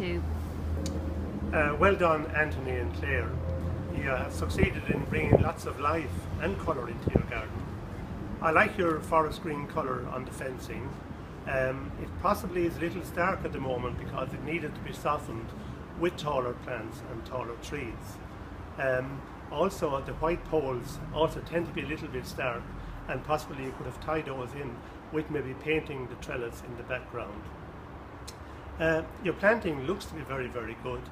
too. Well done, Anthony and Claire. You have succeeded in bringing lots of life and colour into your garden. I like your forest green colour on the fencing. It possibly is a little stark at the moment because it needed to be softened with taller plants and taller trees. Also, the white poles also tend to be a little bit stark, and possibly you could have tied those in with maybe painting the trellis in the background. Your planting looks to be very, very good,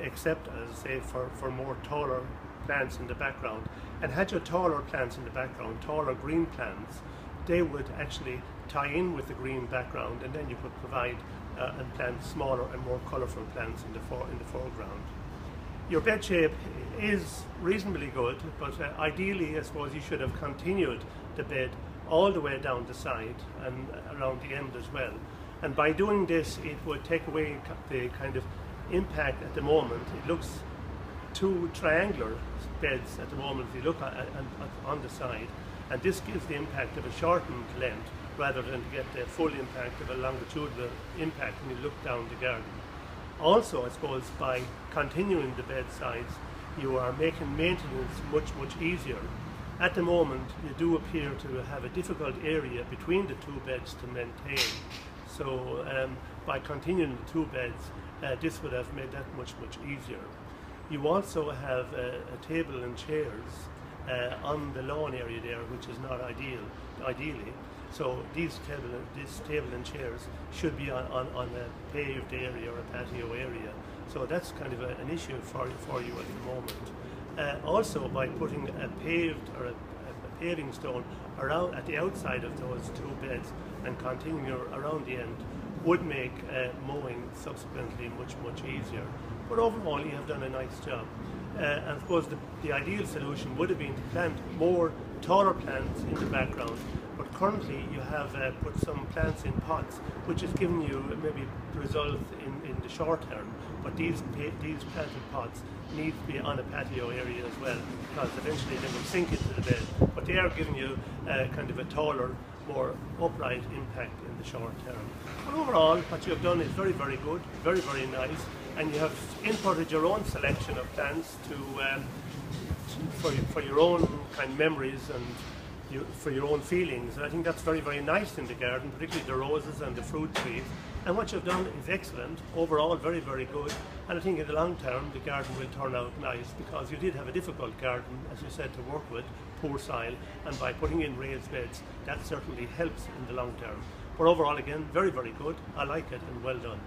except, as I say, for more taller plants in the background. And had your taller plants in the background, taller green plants, they would actually tie in with the green background, and then you could provide and plant smaller and more colourful plants in the foreground. Your bed shape is reasonably good, but ideally I suppose you should have continued the bed all the way down the side and around the end as well. And by doing this, it would take away the kind of impact at the moment. It looks two triangular beds at the moment if you look on the side, and this gives the impact of a shortened length rather than to get the full impact of a longitudinal impact when you look down the garden. Also, I suppose, by continuing the bed sides, you are making maintenance much easier. At the moment, you do appear to have a difficult area between the two beds to maintain. So by continuing the two beds, this would have made that much easier. You also have a table and chairs on the lawn area there, which is not ideally. So this table and chairs should be on a paved area or a patio area. So that's kind of an issue for you at the moment. Also, by putting a paved or a paving stone around at the outside of those two beds and continuing around the end would make mowing subsequently much easier. But overall, you have done a nice job. And of course, the ideal solution would have been to plant more taller plants in the background. But currently, you have put some plants in pots, which has given you maybe results in the short term. But these planted pots need to be on a patio area as well, because eventually they will sink into the bed. But they are giving you kind of a taller, more upright impact in the short term. But overall, what you have done is very good, very nice, and you have inputted your own selection of plants for your own kind of memories and for your own feelings. And I think that's very nice in the garden, particularly the roses and the fruit trees. And what you've done is excellent. Overall, very good. And I think in the long term, the garden will turn out nice, because you did have a difficult garden, as you said, to work with, poor soil. And by putting in raised beds, that certainly helps in the long term. But overall, again, very good. I like it, and well done.